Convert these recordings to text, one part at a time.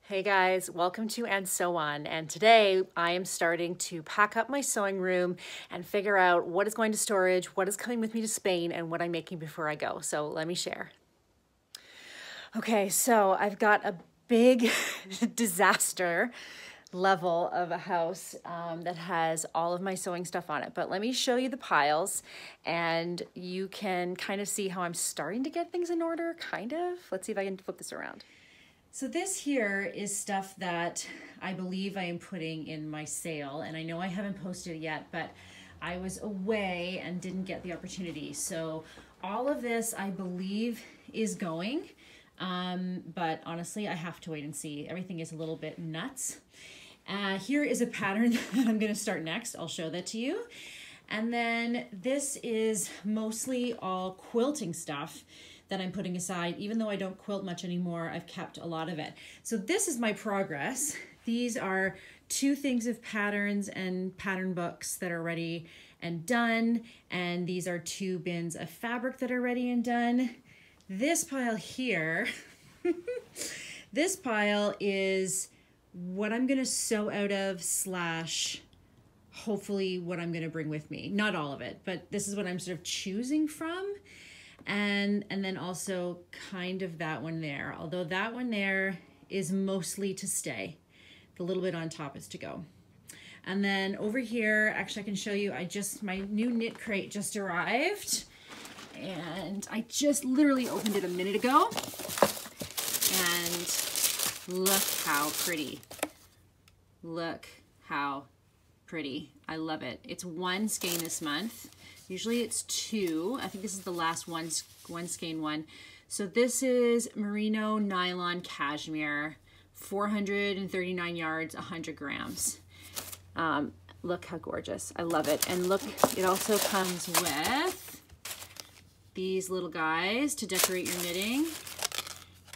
Hey guys, welcome to And So On. And today I am starting to pack up my sewing room and figure out what is going to storage, what is coming with me to Spain, and what I'm making before I go. So let me share. Okay, so I've got a big disaster level of a house that has all of my sewing stuff on it. But let me show you the piles and you can kind of see how I'm starting to get things in order, kind of. Let's see if I can flip this around. So this here is stuff that I believe I am putting in my sale, and I know I haven't posted it yet, but I was away and didn't get the opportunity. So all of this I believe is going, but honestly I have to wait and see. Everything is a little bit nuts. Here is a pattern that I'm going to start next. I'll show that to you. And then this is mostly all quilting stuff that I'm putting aside. Even though I don't quilt much anymore, I've kept a lot of it. So this is my progress. These are two things of patterns and pattern books that are ready and done. And these are two bins of fabric that are ready and done. This pile here, this pile is what I'm gonna sew out of slash hopefully what I'm gonna bring with me. Not all of it, but this is what I'm sort of choosing from. And then also kind of that one there, although that one there is mostly to stay. The little bit on top is to go. And then over here, actually I can show you, my new knit crate just arrived and I just literally opened it a minute ago. And look how pretty. Look how pretty. I love it. It's one skein this month. Usually it's two. I think this is the last one skein one. So this is merino nylon cashmere, 439 yards, 100 grams. Look how gorgeous. I love it. And look, it also comes with these little guys to decorate your knitting.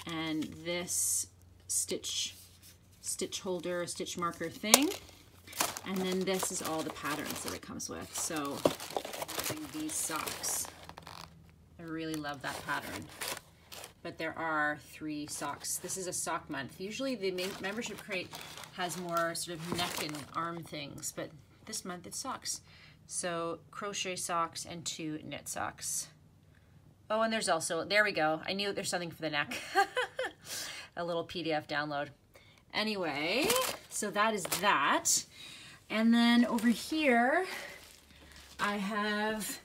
And this stitch holder, stitch marker thing. And then this is all the patterns that it comes with. So these socks. I really love that pattern. But there are 3 socks. This is a sock month. Usually the membership crate has more sort of neck and arm things, but this month it's socks. So crochet socks and 2 knit socks. Oh, and there's also, there we go. I knew there's something for the neck. A little PDF download. Anyway, so that is that. And then over here, I have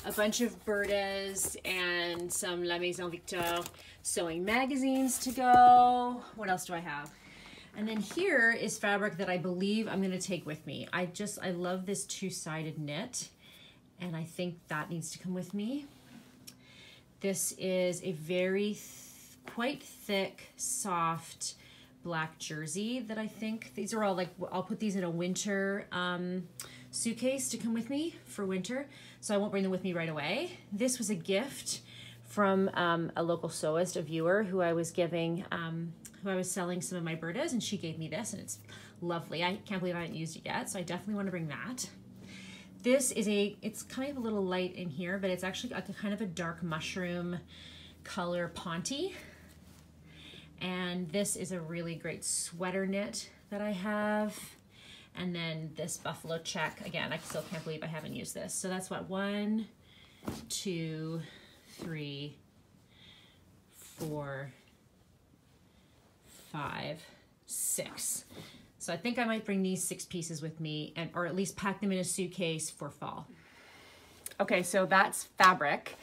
a bunch of Berta's and some La Maison Victor sewing magazines to go. What else do I have? And then here is fabric that I believe I'm going to take with me. I love this 2-sided knit, and I think that needs to come with me. This is a very quite thick, soft black jersey that I think, these are all like, I'll put these in a winter suitcase to come with me for winter, so I won't bring them with me right away. This was a gift from a local sewist, a viewer who I was giving, who I was selling some of my Berta's, and she gave me this, and it's lovely. I can't believe I haven't used it yet, so I definitely want to bring that. This is it's kind of a little light in here, but it's actually like a kind of a dark mushroom color ponte. And this is a really great sweater knit that I have. And then this buffalo check, again, I still can't believe I haven't used this. So that's what, 1, 2, 3, 4, 5, 6. So I think I might bring these 6 pieces with me, or at least pack them in a suitcase for fall. Okay, so that's fabric.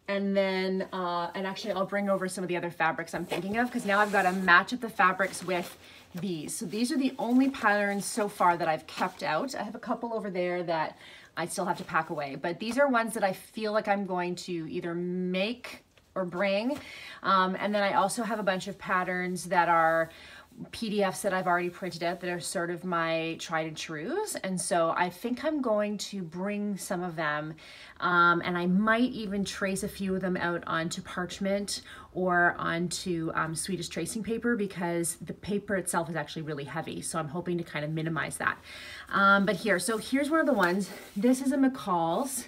And then, and actually I'll bring over some of the other fabrics I'm thinking of, because now I've got to match up the fabrics with these. So these are the only patterns so far that I've kept out. I have a couple over there that I still have to pack away, but these are ones that I feel like I'm going to either make or bring. And then I also have a bunch of patterns that are PDFs that I've already printed out that are sort of my tried and trues. And so I think I'm going to bring some of them, and I might even trace a few of them out onto parchment or onto Swedish tracing paper, because the paper itself is actually really heavy. So I'm hoping to kind of minimize that. But here's one of the ones. This is a McCall's,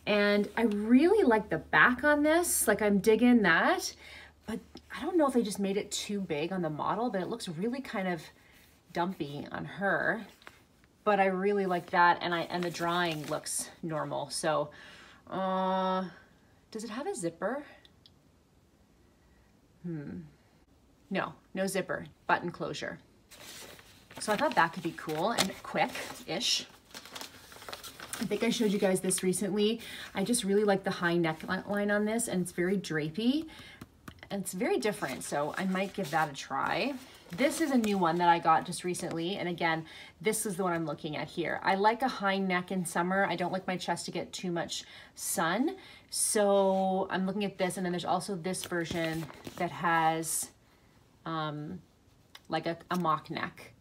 and I really like the back on this. Like, I'm digging that. But I don't know if they just made it too big on the model, but it looks really kind of dumpy on her. But I really like that, and the drawing looks normal. So, does it have a zipper? No zipper, button closure. So I thought that could be cool and quick-ish. I think I showed you guys this recently. I just really like the high neckline on this, and it's very drapey, and it's very different, so I might give that a try. This is a new one that I got just recently, and again, this is the one I'm looking at here. I like a high neck in summer. I don't like my chest to get too much sun, so I'm looking at this, and then there's also this version that has like a mock neck,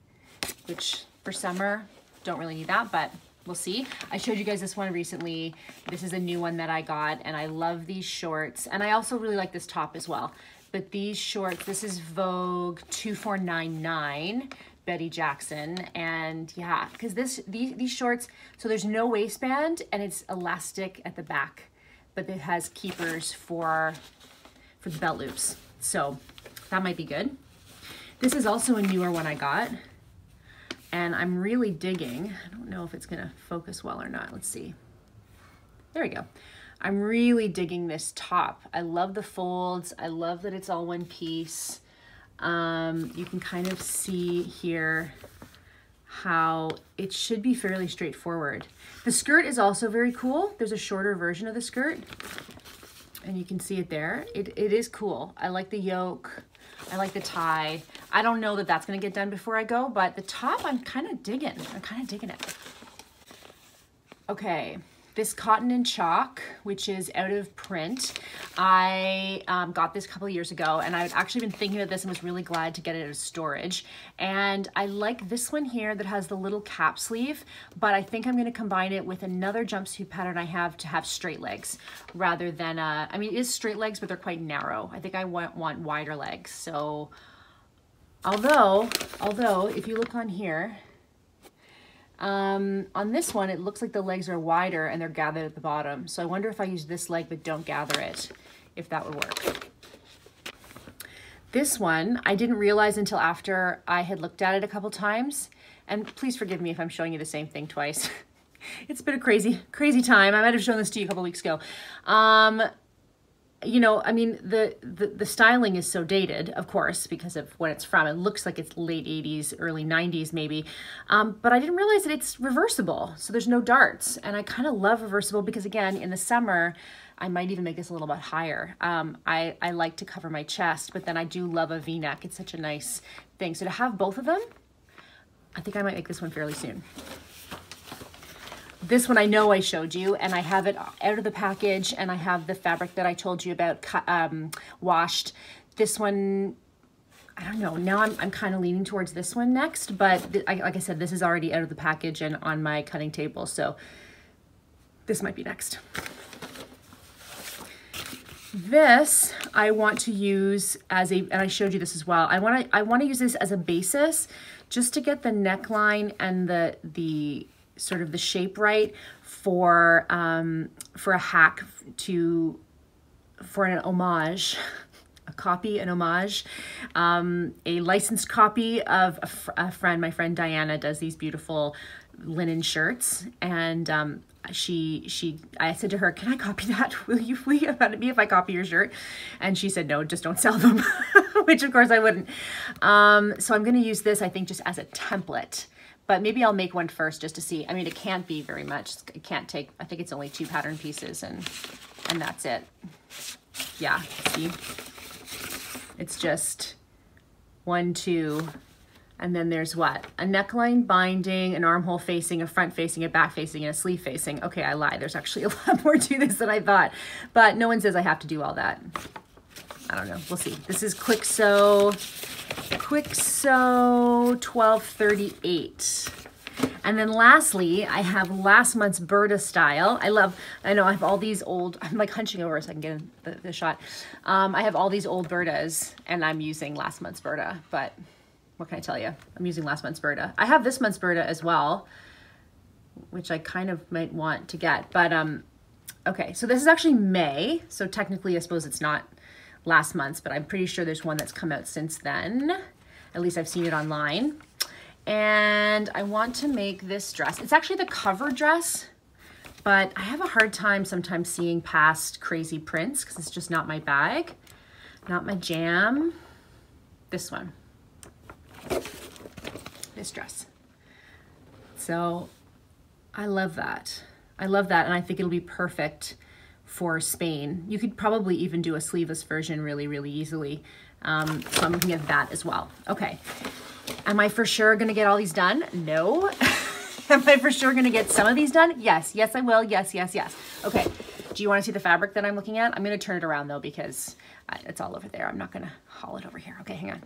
which for summer, don't really need that, but we'll see. I showed you guys this one recently. This is a new one that I got, and I love these shorts, and I also really like this top as well. But these shorts, this is Vogue 2499, Betty Jackson, and yeah, because these shorts, so there's no waistband, and it's elastic at the back, but it has keepers for the belt loops, so that might be good. This is also a newer one I got, and I'm really digging. I don't know if it's gonna focus well or not. Let's see. There we go. I'm really digging this top. I love the folds. I love that it's all one piece. You can kind of see here how it should be fairly straightforward. The skirt is also very cool. There's a shorter version of the skirt, and you can see it there. It is cool. I like the yoke. I like the tie. I don't know that that's gonna get done before I go, but the top I'm kind of digging. I'm kind of digging it. Okay. This Cotton and Chalk, which is out of print. I got this a couple of years ago, and I've actually been thinking of this and was really glad to get it out of storage. And I like this one here that has the little cap sleeve, but I think I'm gonna combine it with another jumpsuit pattern I have to have straight legs rather than, I mean, it is straight legs, but they're quite narrow. I think I want wider legs. So, although if you look on here, on this one, it looks like the legs are wider and they're gathered at the bottom. So I wonder if I use this leg but don't gather it, if that would work. This one, I didn't realize until after I had looked at it a couple times. And please forgive me if I'm showing you the same thing twice. It's been a crazy time. I might have shown this to you a couple weeks ago. You know, I mean, the styling is so dated, of course, because of when it's from. It looks like it's late 80s, early 90s maybe. But I didn't realize that it's reversible. So there's no darts. And I kind of love reversible because, again, in the summer, I might even make this a little bit higher. I like to cover my chest, but then I do love a V-neck. It's such a nice thing. So to have both of them, I think I might make this one fairly soon. This one I know I showed you, and I have it out of the package, and I have the fabric that I told you about washed. This one, I don't know. Now I'm kind of leaning towards this one next, but like I said, this is already out of the package and on my cutting table, so this might be next. This I want to use as a, and I showed you this as well. I want to use this as a basis just to get the neckline and the sort of the shape right for a hack for an homage, an homage, a licensed copy of a friend. My friend Diana does these beautiful linen shirts, and I said to her, "Can I copy that? Will you about me if I copy your shirt?" And she said, "No, just don't sell them," which of course I wouldn't. So I'm going to use this, I think, just as a template. But maybe I'll make one first just to see. I mean, it can't be very much. It can't take, I think it's only 2 pattern pieces and that's it. Yeah, see? It's just 1, 2, and then there's what? A neckline binding, an armhole facing, a front facing, a back facing, and a sleeve facing. Okay, I lied. There's actually a lot more to this than I thought. But no one says I have to do all that. I don't know. We'll see. This is Quick Sew 1238. And then lastly, I have last month's Berta style. I know I have all these old, I'm like hunching over so I can get the shot. I have all these old Bertas, and I'm using last month's Berta, but what can I tell you? I'm using last month's Berta. I have this month's Berta as well, which I kind of might want to get, but okay, so this is actually May, so technically I suppose it's not last month's, but I'm pretty sure there's one that's come out since then. At least I've seen it online. And I want to make this dress. It's actually the cover dress, but I have a hard time sometimes seeing past crazy prints because it's just not my bag, not my jam. This one, this dress. So I love that. I love that, and I think it'll be perfect for Spain. You could probably even do a sleeveless version really, really easily. So I'm looking at that as well. Okay, am I for sure gonna get all these done? No. Am I for sure gonna get some of these done? Yes, yes I will, yes, yes, yes. Okay, do you wanna see the fabric that I'm looking at? I'm gonna turn it around though because it's all over there. I'm not gonna haul it over here. Okay, hang on.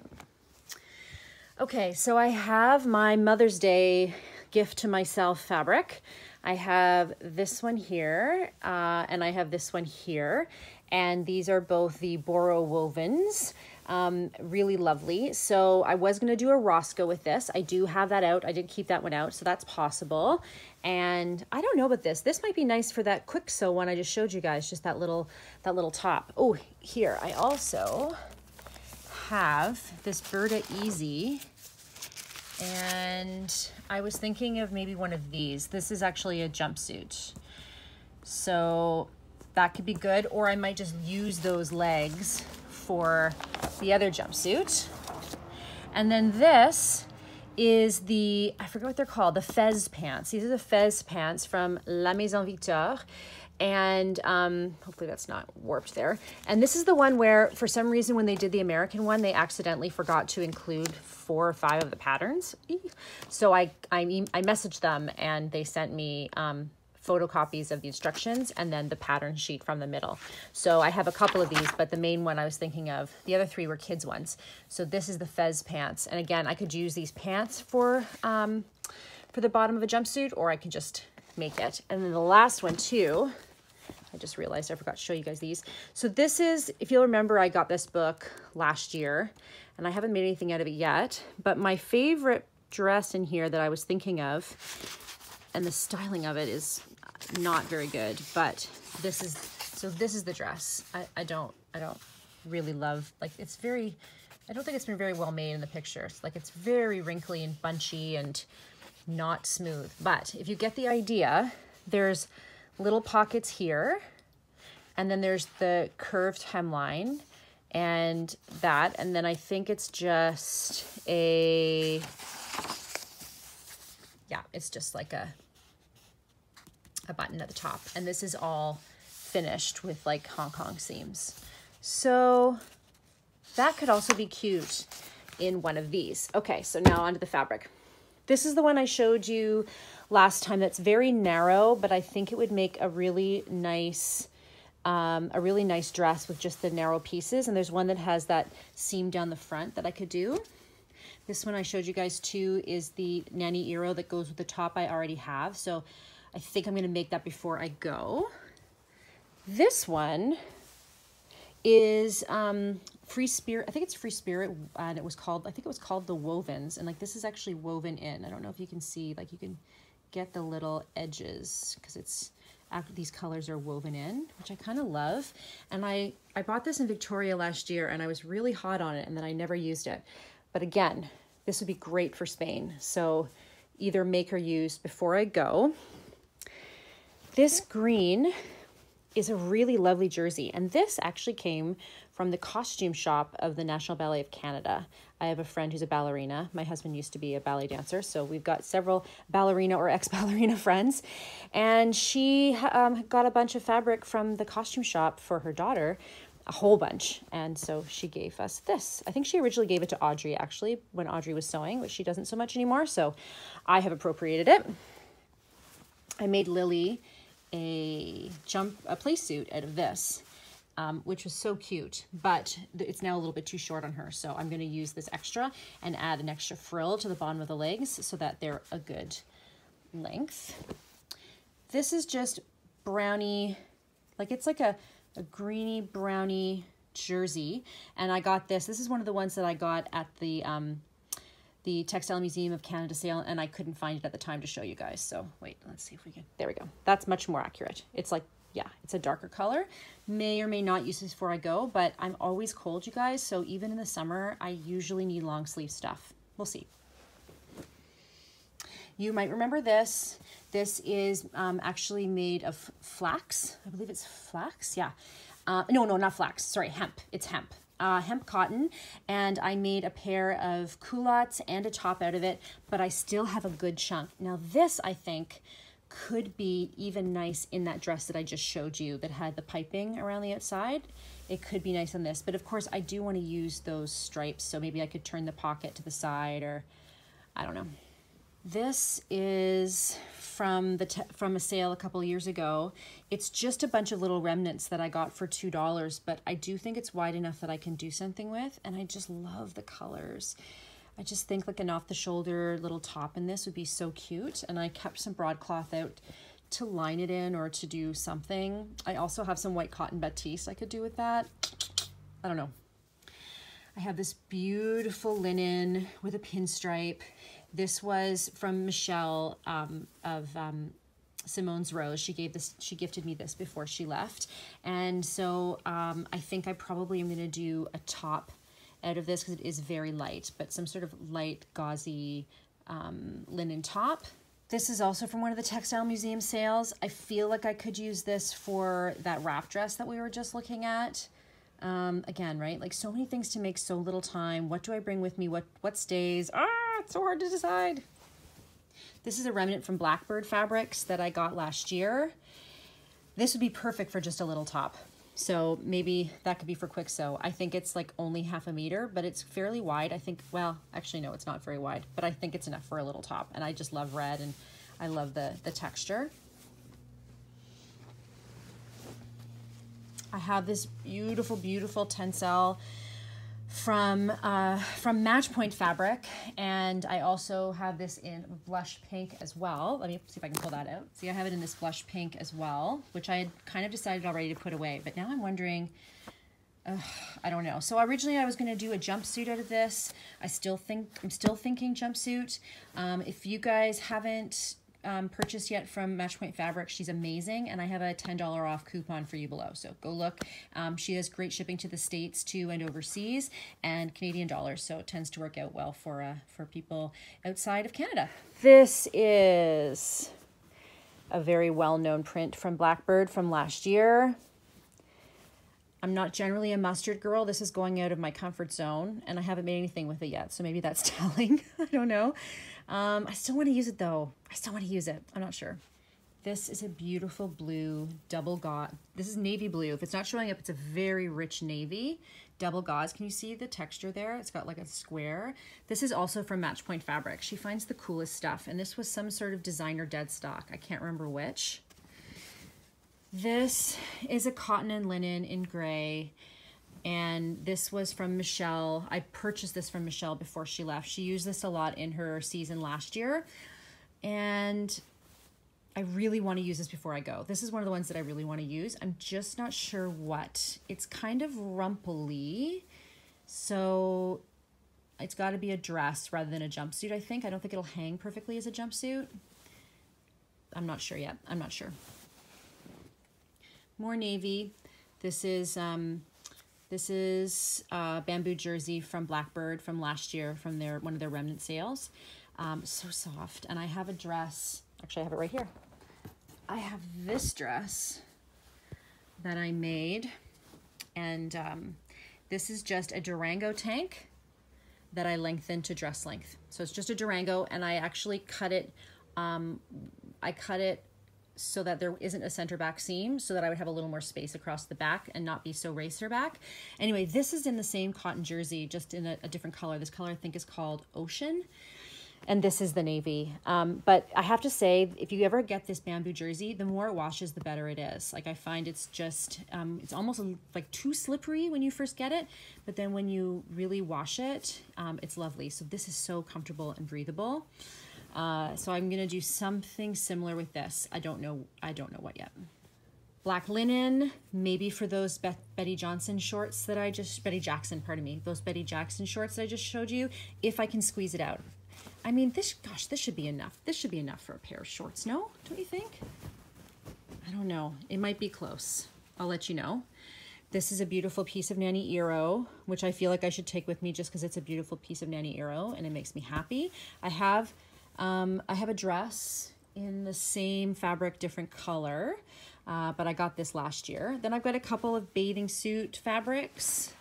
Okay, so I have my Mother's Day gift to myself fabric. I have this one here, and I have this one here. And these are both the Boro wovens. Really lovely. So I was going to do a Roscoe with this. I do have that out. I did keep that one out, so that's possible. And I don't know about this. This might be nice for that quick sew one I just showed you guys, just that little top. Oh, here, I also have this Berta Easy. And I was thinking of maybe one of these. This is actually a jumpsuit. So that could be good, or I might just use those legs for the other jumpsuit. And then this is the, I forget what they're called, the Fez pants. These are the Fez pants from La Maison Victor. And hopefully that's not warped there. And this is the one where, for some reason, when they did the American one, they accidentally forgot to include 4 or 5 of the patterns. So I messaged them, and they sent me photocopies of the instructions and then the pattern sheet from the middle. So I have a couple of these, but the main one I was thinking of, the other 3 were kids ones. So this is the Fez pants. And again, I could use these pants for the bottom of a jumpsuit, or I could just make it. And then the last one too, I just realized I forgot to show you guys these. So this is, if you'll remember, I got this book last year and I haven't made anything out of it yet, but my favorite dress in here that I was thinking of, and the styling of it is not very good, but this is, so this is the dress. I don't really love, like, it's very, I don't think it's been very well made in the pictures. Like, it's very wrinkly and bunchy and not smooth, but if you get the idea, there's little pockets here, and then there's the curved hemline and that, and then I think it's just a, yeah, it's just like a button at the top, and this is all finished with like Hong Kong seams. So that could also be cute in one of these. Okay, so now onto the fabric. This is the one I showed you last time that's very narrow, but I think it would make a really nice dress with just the narrow pieces. And there's one that has that seam down the front that I could do. This one I showed you guys too is the Nanny Eero that goes with the top I already have. So I think I'm gonna make that before I go. This one is Free Spirit. I think it's Free Spirit, and it was called, I think it was called the Wovens, and like this is actually woven in. I don't know if you can see, like you can get the little edges because it's, these colors are woven in, which I kind of love. And I bought this in Victoria last year, and I was really hot on it, and then I never used it. But again, this would be great for Spain. So either make or use before I go. This green is a really lovely jersey, and this actually came from the costume shop of the National Ballet of Canada. I have a friend who's a ballerina. My husband used to be a ballet dancer, so we've got several ballerina or ex-ballerina friends, and she got a bunch of fabric from the costume shop for her daughter, a whole bunch, and so she gave us this. I think she originally gave it to Audrey, actually, when Audrey was sewing, but she doesn't so much anymore, so I have appropriated it. I made Lily a play suit out of this, which was so cute, but it's now a little bit too short on her. So I'm going to use this extra and add an extra frill to the bottom of the legs so that they're a good length. This is just brownie, like it's like a greeny brownie jersey. And I got this. This is one of the ones that I got at the Textile Museum of Canada sale, and I couldn't find it at the time to show you guys. So wait, let's see if we can, there we go. That's much more accurate. It's like Yeah, it's a darker color. May or may not use this before I go, but I'm always cold, you guys. So even in the summer, I usually need long sleeve stuff. We'll see. You might remember this. This is actually made of flax. I believe it's flax. Yeah. No, not flax. Sorry, hemp. It's hemp. Hemp cotton, and I made a pair of culottes and a top out of it, but I still have a good chunk. Now this, I think, could be even nice in that dress that I just showed you that had the piping around the outside. It could be nice on this, but of course I do want to use those stripes, so maybe I could turn the pocket to the side, or I don't know. This is from a sale a couple years ago. It's just a bunch of little remnants that I got for $2, but I do think it's wide enough that I can do something with, and I just love the colors. I just think like an off-the-shoulder little top in this would be so cute, and I kept some broadcloth out to line it in or to do something. I also have some white cotton batiste I could do with that. I don't know. I have this beautiful linen with a pinstripe. This was from Michelle of Simone's Rose. She gifted me this before she left. And so I think I probably am gonna do a top out of this because it is very light, but some sort of light gauzy linen top. This is also from one of the Textile Museum sales. I feel like I could use this for that wrap dress that we were just looking at. Again, right? Like so many things to make so little time. What do I bring with me? What stays? It's so hard to decide. This is a remnant from Blackbird Fabrics that I got last year. This would be perfect for just a little top. So maybe that could be for quick sew. I think it's like only 1/2 meter, but it's fairly wide. I think, well, actually no, it's not very wide, but I think it's enough for a little top. And I just love red and I love the texture. I have this beautiful, beautiful tencel from Matchpoint Fabric, and I also have this in blush pink as well. Let me see if I can pull that out. See, I have it in this blush pink as well, which I had kind of decided already to put away, but now I'm wondering, I don't know. So originally I was going to do a jumpsuit out of this. I'm still thinking jumpsuit. If you guys haven't purchased yet from Matchpoint Fabric, she's amazing, and I have a $10 off coupon for you below, so go look. She has great shipping to the States too and overseas, and Canadian dollars, so it tends to work out well for people outside of Canada. This is a very well-known print from Blackbird from last year. I'm not generally a mustard girl. This is going out of my comfort zone, and I haven't made anything with it yet, so maybe that's telling. I don't know. I still want to use it though. I still want to use it. I'm not sure. This is a beautiful blue double gauze. This is navy blue. If it's not showing up, it's a very rich navy. Double gauze. Can you see the texture there? It's got like a square. This is also from Matchpoint Fabric. She finds the coolest stuff, and this was some sort of designer dead stock. I can't remember which. This is a cotton and linen in gray, and this was from Michelle. I purchased this from Michelle before she left. She used this a lot in her season last year, and I really want to use this before I go. This is one of the ones that I really want to use. I'm just not sure what. It's kind of rumply, so it's got to be a dress rather than a jumpsuit, I think. I don't think it'll hang perfectly as a jumpsuit. I'm not sure yet. I'm not sure. More navy. This is bamboo jersey from Blackbird from last year, from one of their remnant sales. So soft. And I have a dress. Actually, I have it right here. I have this dress that I made, and this is just a Durango tank that I lengthened to dress length. So it's just a Durango, and I actually cut it. I cut it so that there isn't a center back seam, so that I would have a little more space across the back and not be so racer back. Anyway, this is in the same cotton jersey, just in a different color. This color I think is called Ocean, and this is the navy. But I have to say, if you ever get this bamboo jersey, the more it washes, the better it is. Like I find it's just, it's almost like too slippery when you first get it, but then when you really wash it, it's lovely. So this is so comfortable and breathable. So I'm gonna do something similar with this. I don't know what yet. Black linen, maybe for those Betty Jackson shorts that I just, Betty Jackson, pardon me, those Betty Jackson shorts that I just showed you, if I can squeeze it out. I mean, this should be enough. This should be enough for a pair of shorts, no? Don't you think? I don't know. It might be close. I'll let you know. This is a beautiful piece of Nanny Eero, which I feel like I should take with me just because it's a beautiful piece of Nanny Eero and it makes me happy. I have a dress in the same fabric, different color, but I got this last year. Then I've got a couple of bathing suit fabrics.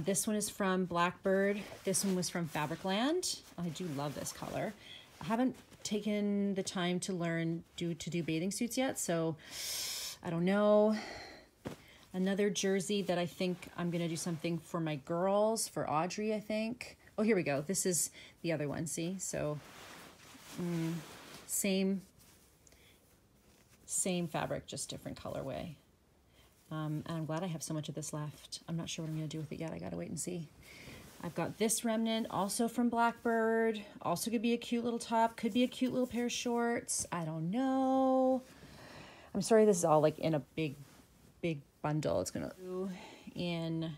This one is from Blackbird. This one was from Fabricland. I do love this color. I haven't taken the time to learn to do bathing suits yet, so I don't know. Another jersey that I think I'm gonna do something for my girls, for Audrey, I think. Oh, here we go. This is the other one, see? So, same fabric, just different colorway. And I'm glad I have so much of this left. I'm not sure what I'm gonna do with it yet. I gotta wait and see. I've got this remnant, also from Blackbird. Also could be a cute little top, could be a cute little pair of shorts. I don't know. I'm sorry this is all like in a big bundle. It's gonna do in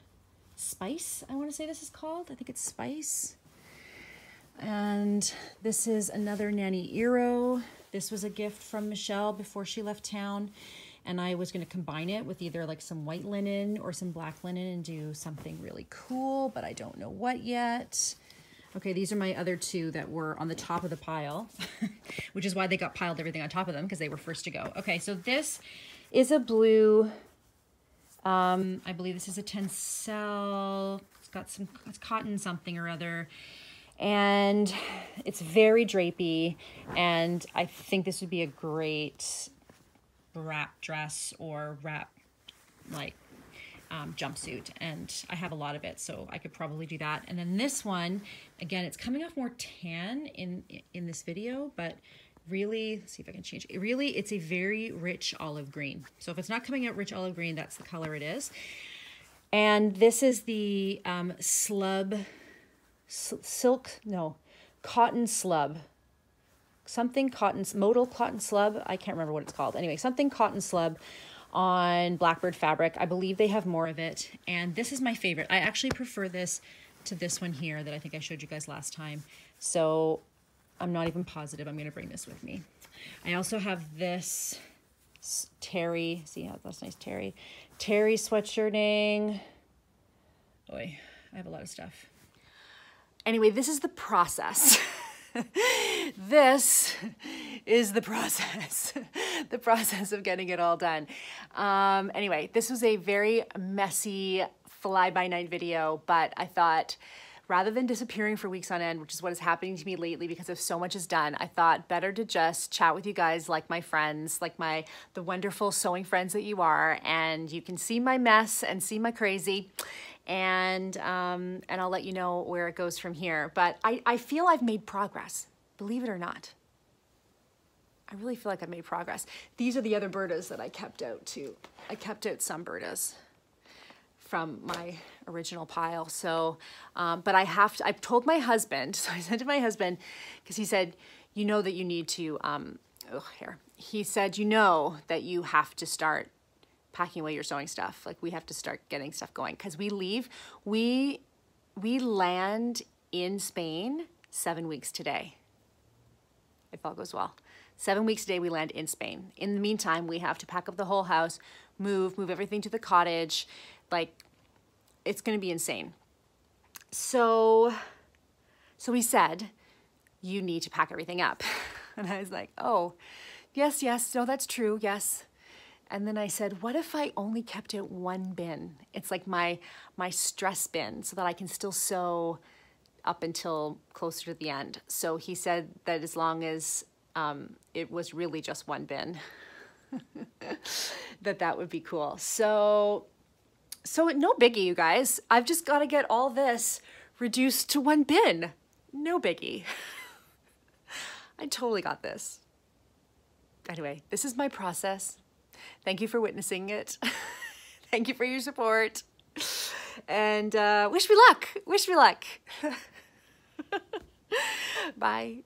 Spice, I wanna say this is called. I think it's Spice. And this is another Nanny Eero. This was a gift from Michelle before she left town. And I was gonna combine it with either like some white linen or some black linen and do something really cool, but I don't know what yet. Okay, these are my other two that were on the top of the pile, which is why they got piled everything on top of them because they were first to go. Okay, so this is a blue, I believe this is a tencel. It's cotton something or other. And it's very drapey. And I think this would be a great wrap dress or wrap like jumpsuit, and I have a lot of it, so I could probably do that. And then this one, again, it's coming off more tan in this video, but really, let's see if I can change it. Really, it's a very rich olive green. So if it's not coming out rich olive green, that's the color it is. And this is the cotton slub. Something cotton, modal cotton slub. I can't remember what it's called. Anyway, something cotton slub on Blackbird fabric. I believe they have more of it. And this is my favorite. I actually prefer this to this one here that I think I showed you guys last time. So I'm not even positive I'm going to bring this with me. I also have this terry. See how that's nice terry. Terry sweatshirting. Boy, I have a lot of stuff. Anyway, this is the process. This is the process, the process of getting it all done. Anyway, this was a very messy fly-by-night video, but I thought rather than disappearing for weeks on end, which is what is happening to me lately because of so much is done, I thought better to just chat with you guys like my friends, like the wonderful sewing friends that you are, and you can see my mess and see my crazy. And I'll let you know where it goes from here. But I feel I've made progress, believe it or not. I really feel like I've made progress. These are the other Bertas that I kept out too. I kept out some Bertas from my original pile. So, but I've told my husband, so I said to my husband, because he said, you know that you need to, he said, you know that you have to start packing away your sewing stuff. Like we have to start getting stuff going because we land in Spain 7 weeks today. If all goes well. 7 weeks today we land in Spain. In the meantime, we have to pack up the whole house, move everything to the cottage. Like it's gonna be insane. So he said, you need to pack everything up. And I was like, oh, yes, no, that's true, yes. And then I said, what if I only kept it one bin? It's like my stress bin so that I can still sew up until closer to the end. So he said that as long as it was really just one bin, that would be cool. So no biggie, you guys. I've just got to get all this reduced to one bin. No biggie. I totally got this. Anyway, this is my process. Thank you for witnessing it. Thank you for your support. And wish me luck. Wish me luck. Bye.